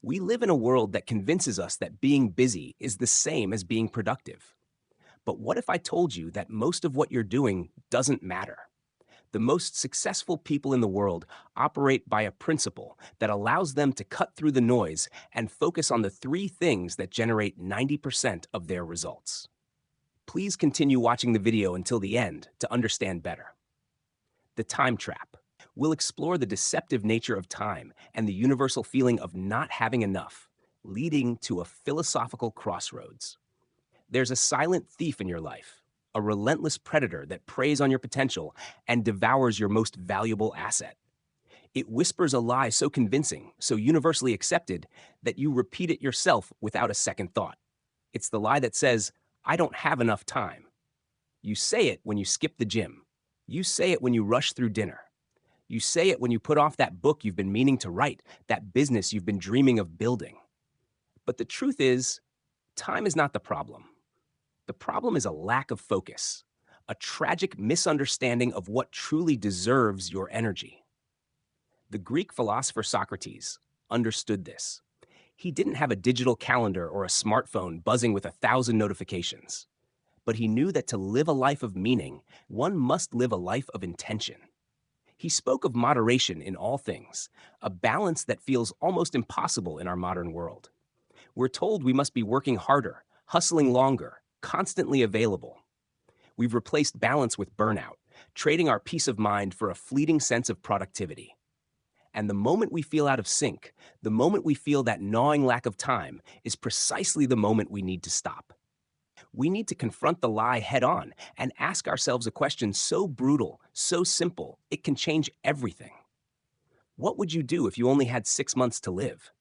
We live in a world that convinces us that being busy is the same as being productive. But what if I told you that most of what you're doing doesn't matter? The most successful people in the world operate by a principle that allows them to cut through the noise and focus on the three things that generate 90% of their results. Please continue watching the video until the end to understand better. The time trap. We'll explore the deceptive nature of time and the universal feeling of not having enough, leading to a philosophical crossroads. There's a silent thief in your life, a relentless predator that preys on your potential and devours your most valuable asset. It whispers a lie so convincing, so universally accepted, that you repeat it yourself without a second thought. It's the lie that says, I don't have enough time. You say it when you skip the gym. You say it when you rush through dinner. You say it when you put off that book you've been meaning to write, that business you've been dreaming of building. But the truth is, time is not the problem. The problem is a lack of focus, a tragic misunderstanding of what truly deserves your energy. The Greek philosopher Socrates understood this. He didn't have a digital calendar or a smartphone buzzing with 1,000 notifications. But he knew that to live a life of meaning, one must live a life of intention. He spoke of moderation in all things, a balance that feels almost impossible in our modern world. We're told we must be working harder, hustling longer, constantly available. We've replaced balance with burnout, trading our peace of mind for a fleeting sense of productivity. And the moment we feel out of sync, the moment we feel that gnawing lack of time, is precisely the moment we need to stop. We need to confront the lie head on and ask ourselves a question so brutal, so simple, it can change everything. What would you do if you only had 6 months to live?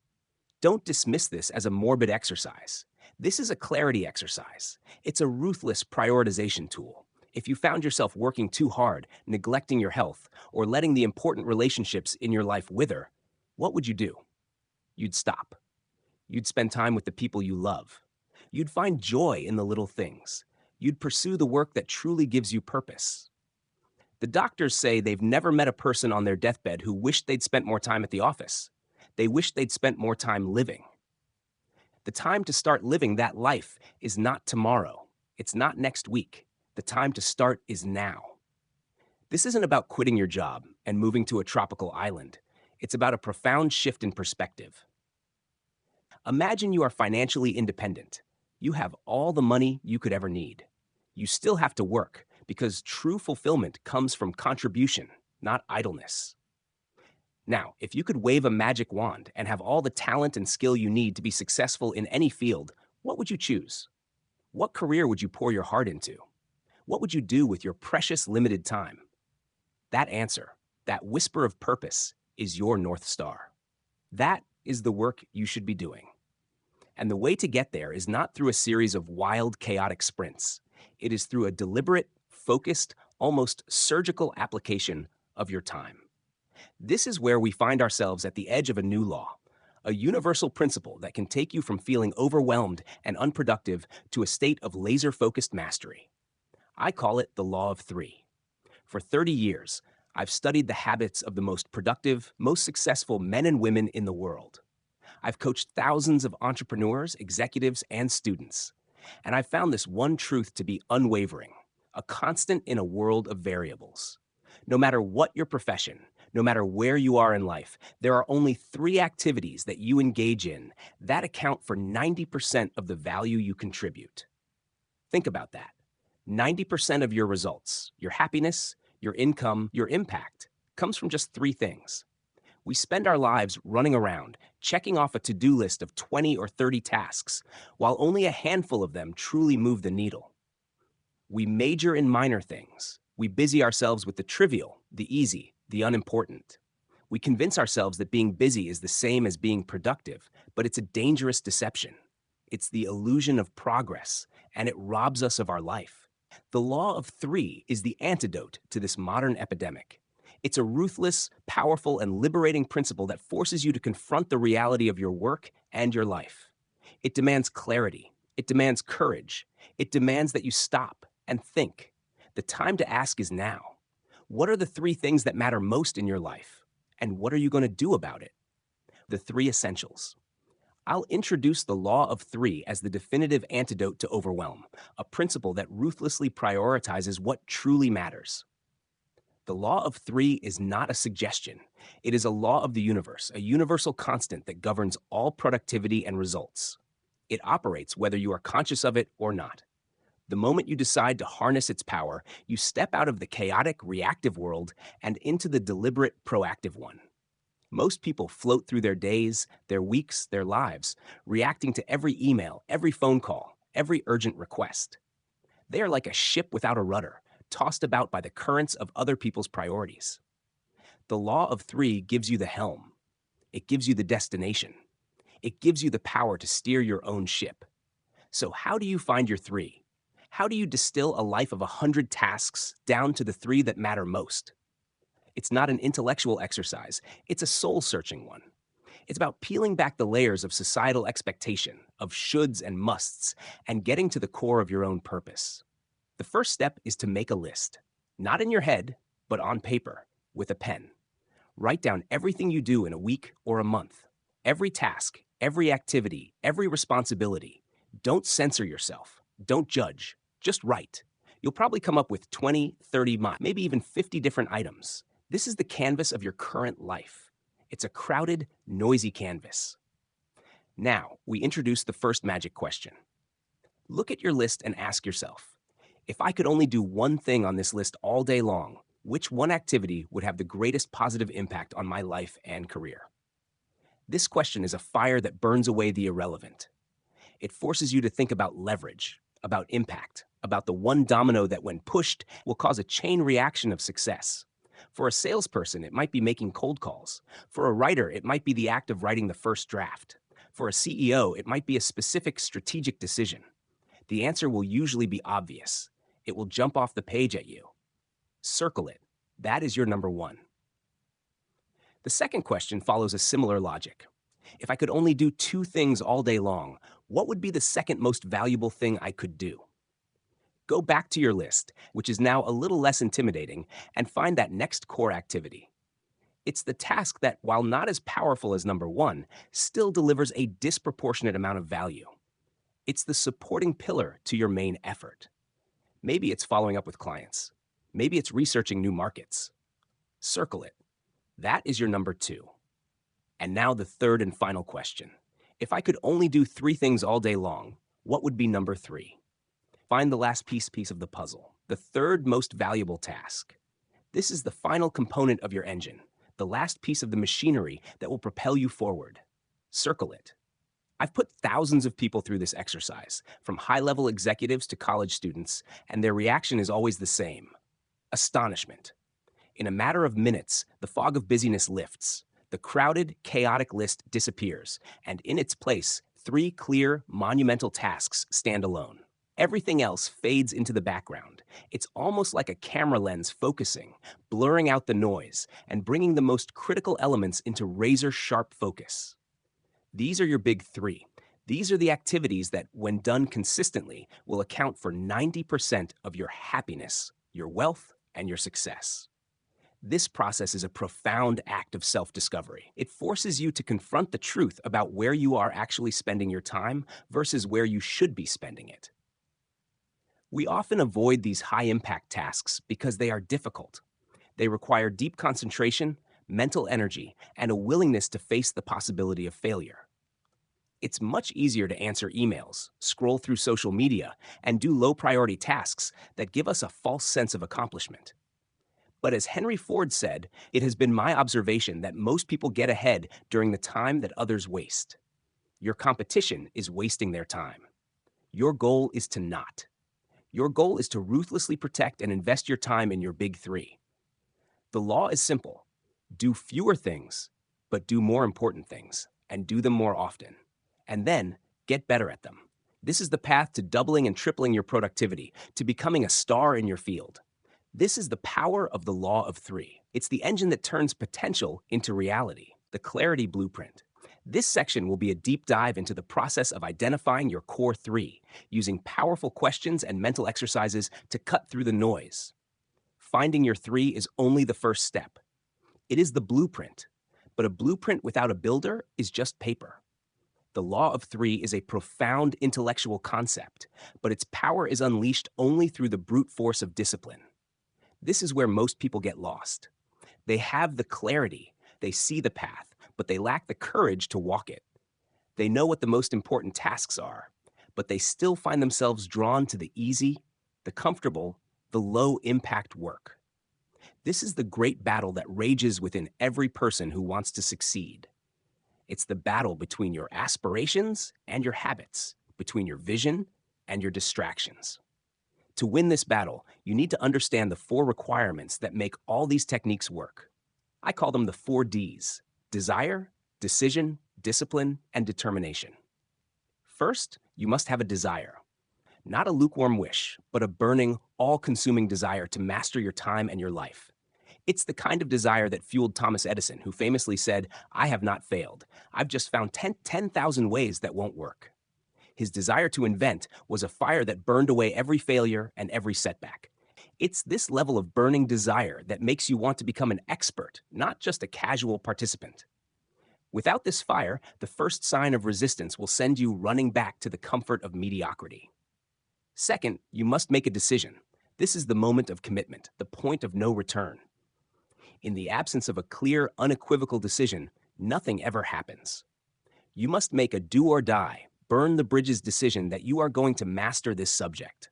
Don't dismiss this as a morbid exercise. This is a clarity exercise. It's a ruthless prioritization tool. If you found yourself working too hard, neglecting your health, or letting the important relationships in your life wither, what would you do? You'd stop. You'd spend time with the people you love. You'd find joy in the little things. You'd pursue the work that truly gives you purpose. The doctors say they've never met a person on their deathbed who wished they'd spent more time at the office. They wished they'd spent more time living. The time to start living that life is not tomorrow. It's not next week. The time to start is now. This isn't about quitting your job and moving to a tropical island. It's about a profound shift in perspective. Imagine you are financially independent. You have all the money you could ever need. You still have to work because true fulfillment comes from contribution, not idleness. Now, if you could wave a magic wand and have all the talent and skill you need to be successful in any field, what would you choose? What career would you pour your heart into? What would you do with your precious limited time? That answer, that whisper of purpose, is your North Star. That is the work you should be doing. And the way to get there is not through a series of wild, chaotic sprints. It is through a deliberate, focused, almost surgical application of your time. This is where we find ourselves at the edge of a new law, a universal principle that can take you from feeling overwhelmed and unproductive to a state of laser-focused mastery. I call it the Law of Three. For 30 years, I've studied the habits of the most productive, most successful men and women in the world. I've coached thousands of entrepreneurs, executives, and students. And I've found this one truth to be unwavering, a constant in a world of variables. No matter what your profession, no matter where you are in life, there are only 3 activities that you engage in that account for 90% of the value you contribute. Think about that. 90% of your results, your happiness, your income, your impact, comes from just 3 things. We spend our lives running around, checking off a to-do list of 20 or 30 tasks, while only a handful of them truly move the needle. We major in minor things. We busy ourselves with the trivial, the easy, the unimportant. We convince ourselves that being busy is the same as being productive, but it's a dangerous deception. It's the illusion of progress, and it robs us of our life. The Law of Three is the antidote to this modern epidemic. It's a ruthless, powerful, and liberating principle that forces you to confront the reality of your work and your life. It demands clarity. It demands courage. It demands that you stop and think. The time to ask is now. What are the 3 things that matter most in your life? And what are you going to do about it? The 3 essentials. I'll introduce the law of three as the definitive antidote to overwhelm, a principle that ruthlessly prioritizes what truly matters. The law of three is not a suggestion. It is a law of the universe, a universal constant that governs all productivity and results. It operates whether you are conscious of it or not. The moment you decide to harness its power, you step out of the chaotic, reactive world and into the deliberate, proactive one. Most people float through their days, their weeks, their lives, reacting to every email, every phone call, every urgent request. They are like a ship without a rudder, tossed about by the currents of other people's priorities. The law of three gives you the helm. It gives you the destination. It gives you the power to steer your own ship. So how do you find your three? How do you distill a life of 100 tasks down to the three that matter most? It's not an intellectual exercise, it's a soul-searching one. It's about peeling back the layers of societal expectation, of shoulds and musts, and getting to the core of your own purpose. The first step is to make a list, not in your head, but on paper, with a pen. Write down everything you do in a week or a month, every task, every activity, every responsibility. Don't censor yourself. Don't judge. Just write. You'll probably come up with 20, 30, maybe even 50 different items. This is the canvas of your current life. It's a crowded, noisy canvas. Now, we introduce the first magic question. Look at your list and ask yourself, if I could only do one thing on this list all day long, which one activity would have the greatest positive impact on my life and career? This question is a fire that burns away the irrelevant. It forces you to think about leverage, about impact, about the one domino that, when pushed, will cause a chain reaction of success. For a salesperson, it might be making cold calls. For a writer, it might be the act of writing the first draft. For a CEO, it might be a specific strategic decision. The answer will usually be obvious. It will jump off the page at you. Circle it. That is your number one. The second question follows a similar logic. If I could only do two things all day long, what would be the second most valuable thing I could do? Go back to your list, which is now a little less intimidating, and find that next core activity. It's the task that, while not as powerful as number one, still delivers a disproportionate amount of value. It's the supporting pillar to your main effort. Maybe it's following up with clients. Maybe it's researching new markets. Circle it. That is your number two. And now the third and final question. If I could only do three things all day long, what would be number three? Find the last piece of the puzzle, the third most valuable task. This is the final component of your engine, the last piece of the machinery that will propel you forward. Circle it. I've put thousands of people through this exercise, from high-level executives to college students, and their reaction is always the same: astonishment. In a matter of minutes, the fog of busyness lifts. The crowded, chaotic list disappears, and in its place, three clear, monumental tasks stand alone. Everything else fades into the background. It's almost like a camera lens focusing, blurring out the noise, and bringing the most critical elements into razor-sharp focus. These are your big three. These are the activities that, when done consistently, will account for 90% of your happiness, your wealth, and your success. This process is a profound act of self-discovery. It forces you to confront the truth about where you are actually spending your time versus where you should be spending it. We often avoid these high-impact tasks because they are difficult. They require deep concentration, mental energy, and a willingness to face the possibility of failure. It's much easier to answer emails, scroll through social media, and do low-priority tasks that give us a false sense of accomplishment. But as Henry Ford said, it has been my observation that most people get ahead during the time that others waste. Your competition is wasting their time. Your goal is to not. Your goal is to ruthlessly protect and invest your time in your big three. The law is simple. Do fewer things, but do more important things, and do them more often. And then, get better at them. This is the path to doubling and tripling your productivity, to becoming a star in your field. This is the power of the law of three. It's the engine that turns potential into reality, the clarity blueprint. This section will be a deep dive into the process of identifying your core three, using powerful questions and mental exercises to cut through the noise. Finding your three is only the first step. It is the blueprint, but a blueprint without a builder is just paper. The law of three is a profound intellectual concept, but its power is unleashed only through the brute force of discipline. This is where most people get lost. They have the clarity, they see the path, but they lack the courage to walk it. They know what the most important tasks are, but they still find themselves drawn to the easy, the comfortable, the low impact work. This is the great battle that rages within every person who wants to succeed. It's the battle between your aspirations and your habits, between your vision and your distractions. To win this battle, you need to understand the four requirements that make all these techniques work. I call them the 4 Ds: desire, decision, discipline, and determination. First, you must have a desire. Not a lukewarm wish, but a burning, all-consuming desire to master your time and your life. It's the kind of desire that fueled Thomas Edison, who famously said, "I have not failed. I've just found 10,000 ways that won't work." His desire to invent was a fire that burned away every failure and every setback. It's this level of burning desire that makes you want to become an expert, not just a casual participant. Without this fire, the first sign of resistance will send you running back to the comfort of mediocrity. Second, you must make a decision. This is the moment of commitment, the point of no return. In the absence of a clear, unequivocal decision, nothing ever happens. You must make a do or die, burn the bridges decision that you are going to master this subject,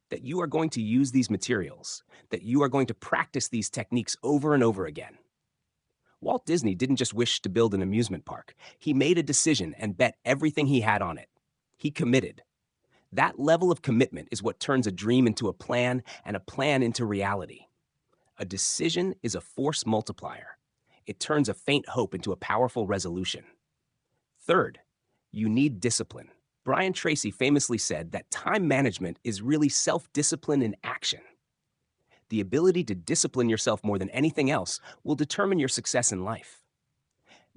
that you are going to use these materials, that you are going to practice these techniques over and over again. Walt Disney didn't just wish to build an amusement park. He made a decision and bet everything he had on it. He committed. That level of commitment is what turns a dream into a plan and a plan into reality. A decision is a force multiplier. It turns a faint hope into a powerful resolution. Third, you need discipline. Brian Tracy famously said that time management is really self-discipline in action. The ability to discipline yourself more than anything else will determine your success in life.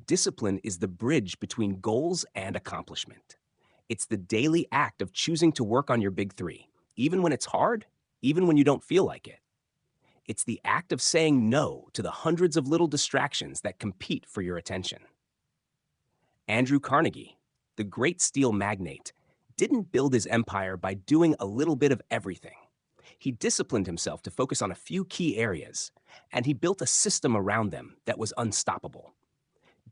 Discipline is the bridge between goals and accomplishment. It's the daily act of choosing to work on your big three, even when it's hard, even when you don't feel like it. It's the act of saying no to the hundreds of little distractions that compete for your attention. Andrew Carnegie, the great steel magnate, didn't build his empire by doing a little bit of everything. He disciplined himself to focus on a few key areas, and he built a system around them that was unstoppable.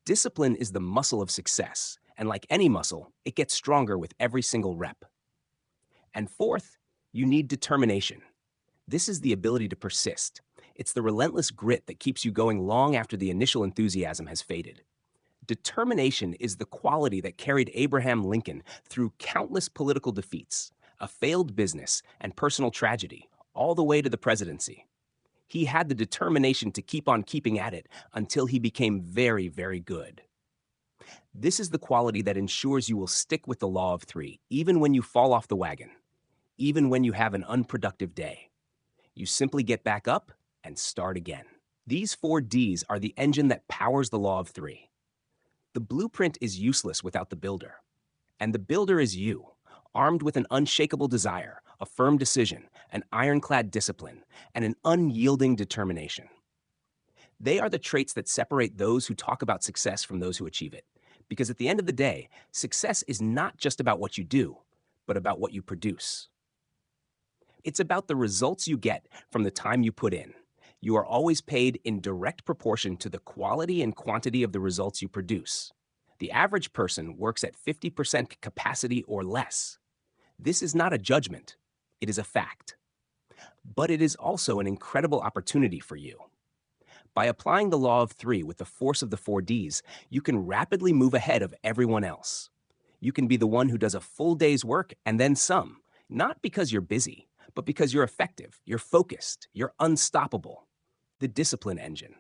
Discipline is the muscle of success, and like any muscle, it gets stronger with every single rep. And fourth, you need determination. This is the ability to persist. It's the relentless grit that keeps you going long after the initial enthusiasm has faded. Determination is the quality that carried Abraham Lincoln through countless political defeats, a failed business, and personal tragedy, all the way to the presidency. He had the determination to keep on keeping at it until he became very, very good. This is the quality that ensures you will stick with the law of three, even when you fall off the wagon, even when you have an unproductive day. You simply get back up and start again. These 4 Ds are the engine that powers the law of three. The blueprint is useless without the builder. And the builder is you, armed with an unshakable desire, a firm decision, an ironclad discipline, and an unyielding determination. They are the traits that separate those who talk about success from those who achieve it. Because at the end of the day, success is not just about what you do, but about what you produce. It's about the results you get from the time you put in. You are always paid in direct proportion to the quality and quantity of the results you produce. The average person works at 50% capacity or less. This is not a judgment. It is a fact. But it is also an incredible opportunity for you. By applying the law of three with the force of the 4 Ds, you can rapidly move ahead of everyone else. You can be the one who does a full day's work and then some, not because you're busy, but because you're effective, you're focused, you're unstoppable. The discipline engine.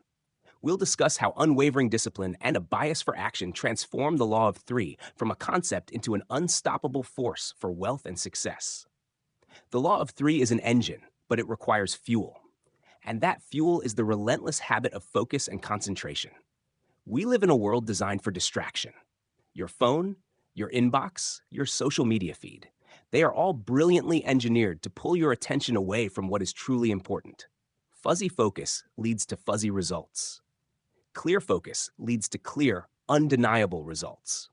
We'll discuss how unwavering discipline and a bias for action transform the law of three from a concept into an unstoppable force for wealth and success. The law of three is an engine, but it requires fuel. And that fuel is the relentless habit of focus and concentration. We live in a world designed for distraction. Your phone, your inbox, your social media feed. They are all brilliantly engineered to pull your attention away from what is truly important. Fuzzy focus leads to fuzzy results. Clear focus leads to clear, undeniable results.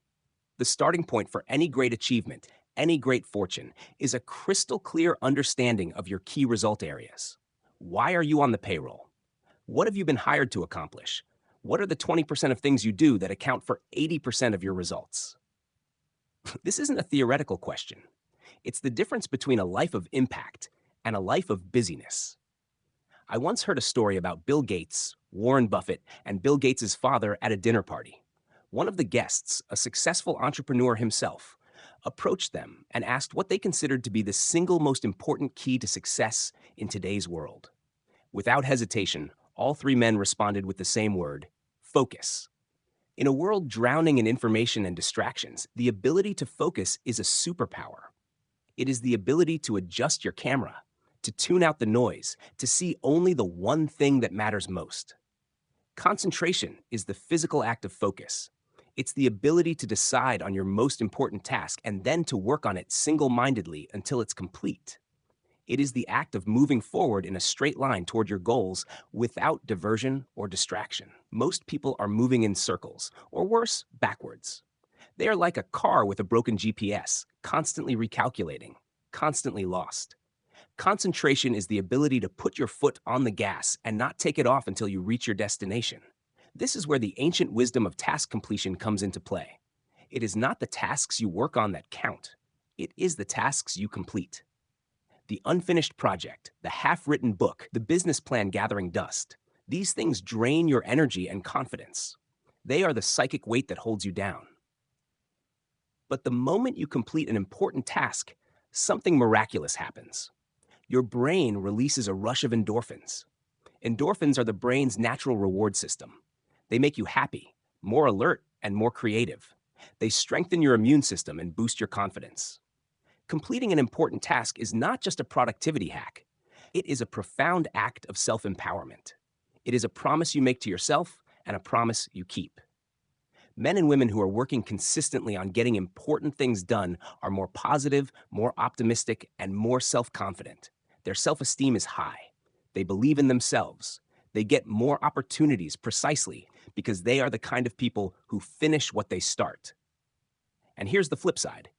The starting point for any great achievement, any great fortune, is a crystal clear understanding of your key result areas. Why are you on the payroll? What have you been hired to accomplish? What are the 20% of things you do that account for 80% of your results? This isn't a theoretical question. It's the difference between a life of impact and a life of busyness. I once heard a story about Bill Gates, Warren Buffett, and Bill Gates' father at a dinner party. One of the guests, a successful entrepreneur himself, approached them and asked what they considered to be the single most important key to success in today's world. Without hesitation, all three men responded with the same word: focus. In a world drowning in information and distractions, the ability to focus is a superpower. It is the ability to adjust your camera, to tune out the noise, to see only the one thing that matters most. Concentration is the physical act of focus. It's the ability to decide on your most important task and then to work on it single-mindedly until it's complete. It is the act of moving forward in a straight line toward your goals without diversion or distraction. Most people are moving in circles, or worse, backwards. They are like a car with a broken GPS, constantly recalculating, constantly lost. Concentration is the ability to put your foot on the gas and not take it off until you reach your destination. This is where the ancient wisdom of task completion comes into play. It is not the tasks you work on that count. It is the tasks you complete. The unfinished project, the half-written book, the business plan gathering dust. These things drain your energy and confidence. They are the psychic weight that holds you down. But the moment you complete an important task, something miraculous happens. Your brain releases a rush of endorphins. Endorphins are the brain's natural reward system. They make you happy, more alert, and more creative. They strengthen your immune system and boost your confidence. Completing an important task is not just a productivity hack. It is a profound act of self-empowerment. It is a promise you make to yourself and a promise you keep. Men and women who are working consistently on getting important things done are more positive, more optimistic, and more self-confident. Their self-esteem is high. They believe in themselves. They get more opportunities precisely because they are the kind of people who finish what they start. And here's the flip side.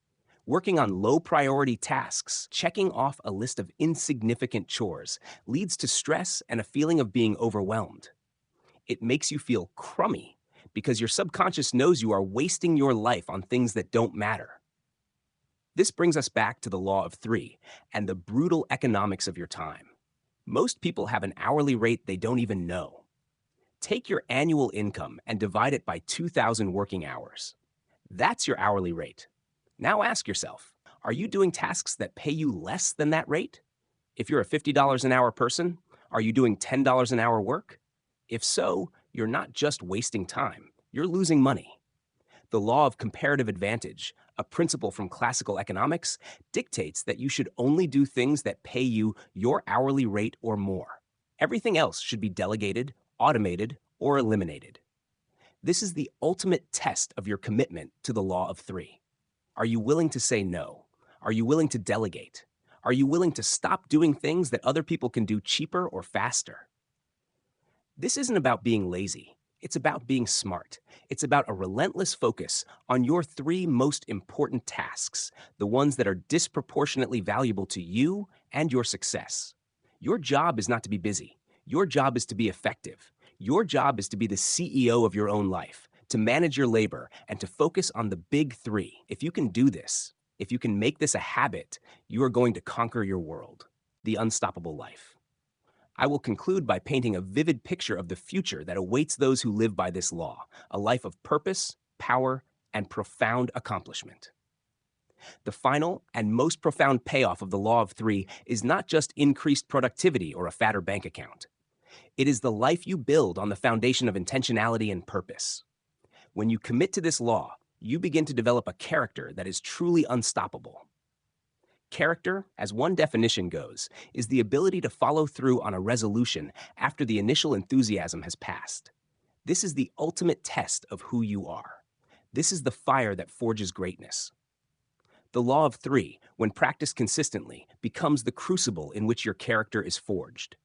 Working on low-priority tasks, checking off a list of insignificant chores, leads to stress and a feeling of being overwhelmed. It makes you feel crummy because your subconscious knows you are wasting your life on things that don't matter. This brings us back to the law of three and the brutal economics of your time. Most people have an hourly rate they don't even know. Take your annual income and divide it by 2,000 working hours. That's your hourly rate. Now ask yourself, are you doing tasks that pay you less than that rate? If you're a $50 an hour person, are you doing $10 an hour work? If so, you're not just wasting time, you're losing money. The law of comparative advantage, a principle from classical economics, dictates that you should only do things that pay you your hourly rate or more. Everything else should be delegated, automated, or eliminated. This is the ultimate test of your commitment to the law of three. Are you willing to say no? Are you willing to delegate? Are you willing to stop doing things that other people can do cheaper or faster? This isn't about being lazy. It's about being smart. It's about a relentless focus on your three most important tasks, the ones that are disproportionately valuable to you and your success. Your job is not to be busy. Your job is to be effective. Your job is to be the CEO of your own life, to manage your labor, and to focus on the big three. If you can do this, if you can make this a habit, you are going to conquer your world, the unstoppable life. I will conclude by painting a vivid picture of the future that awaits those who live by this law, a life of purpose, power, and profound accomplishment. The final and most profound payoff of the law of three is not just increased productivity or a fatter bank account. It is the life you build on the foundation of intentionality and purpose. When you commit to this law, you begin to develop a character that is truly unstoppable. Character, as one definition goes, is the ability to follow through on a resolution after the initial enthusiasm has passed. This is the ultimate test of who you are. This is the fire that forges greatness. The law of three, when practiced consistently, becomes the crucible in which your character is forged.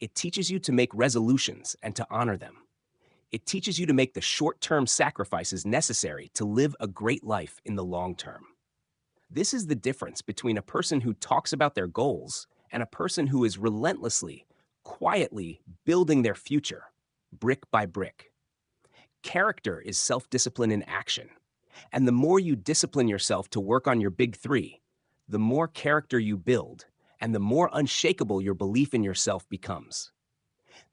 It teaches you to make resolutions and to honor them. It teaches you to make the short-term sacrifices necessary to live a great life in the long term. This is the difference between a person who talks about their goals and a person who is relentlessly, quietly building their future, brick by brick. Character is self-discipline in action. And the more you discipline yourself to work on your big three, the more character you build, and the more unshakable your belief in yourself becomes.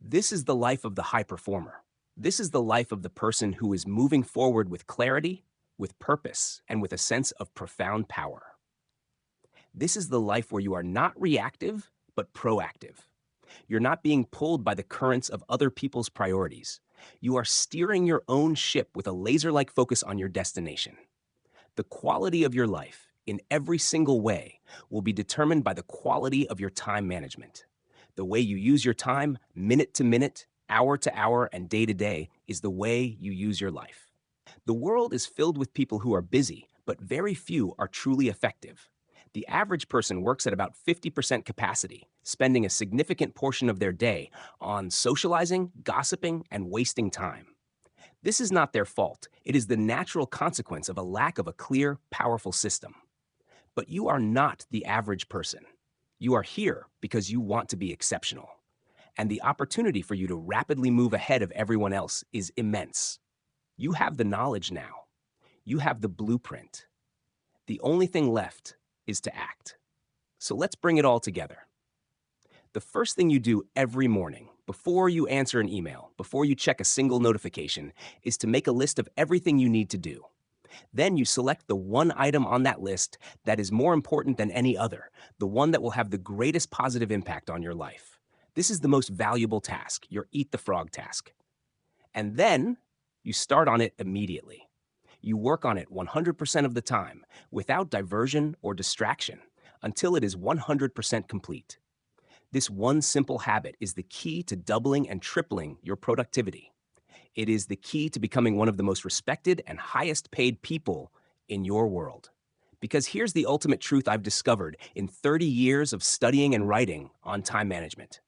This is the life of the high performer. This is the life of the person who is moving forward with clarity, with purpose, and with a sense of profound power. This is the life where you are not reactive, but proactive. You're not being pulled by the currents of other people's priorities. You are steering your own ship with a laser-like focus on your destination. The quality of your life, in every single way, will be determined by the quality of your time management. The way you use your time, minute to minute, hour to hour, and day to day, is the way you use your life. The world is filled with people who are busy, but very few are truly effective. The average person works at about 50% capacity, spending a significant portion of their day on socializing, gossiping, and wasting time. This is not their fault. It is the natural consequence of a lack of a clear, powerful system. But you are not the average person. You are here because you want to be exceptional. And the opportunity for you to rapidly move ahead of everyone else is immense. You have the knowledge now. You have the blueprint. The only thing left is to act. So let's bring it all together. The first thing you do every morning, before you answer an email, before you check a single notification, is to make a list of everything you need to do. Then you select the one item on that list that is more important than any other, the one that will have the greatest positive impact on your life. This is the most valuable task, your eat the frog task. And then you start on it immediately. You work on it 100% of the time, without diversion or distraction, until it is 100% complete. This one simple habit is the key to doubling and tripling your productivity. It is the key to becoming one of the most respected and highest paid people in your world. Because here's the ultimate truth I've discovered in 30 years of studying and writing on time management.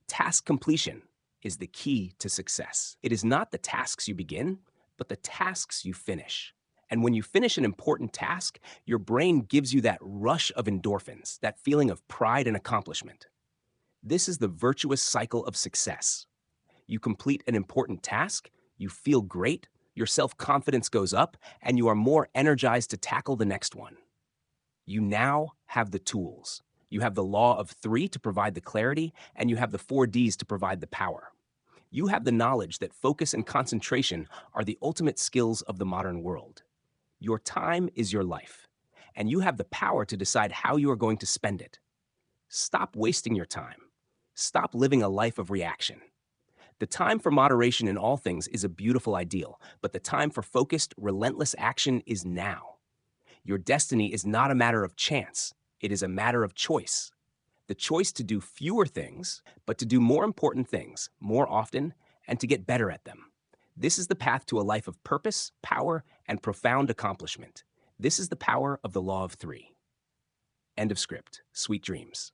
Task completion is the key to success. It is not the tasks you begin, but the tasks you finish. And when you finish an important task, your brain gives you that rush of endorphins, that feeling of pride and accomplishment. This is the virtuous cycle of success. You complete an important task, you feel great, your self-confidence goes up, and you are more energized to tackle the next one. You now have the tools. You have the law of three to provide the clarity, and you have the 4Ds to provide the power. You have the knowledge that focus and concentration are the ultimate skills of the modern world. Your time is your life, and you have the power to decide how you are going to spend it. Stop wasting your time. Stop living a life of reaction. The time for moderation in all things is a beautiful ideal, but the time for focused, relentless action is now. Your destiny is not a matter of chance. It is a matter of choice. The choice to do fewer things, but to do more important things more often and to get better at them. This is the path to a life of purpose, power, and profound accomplishment. This is the power of the law of three. End of script. Sweet dreams.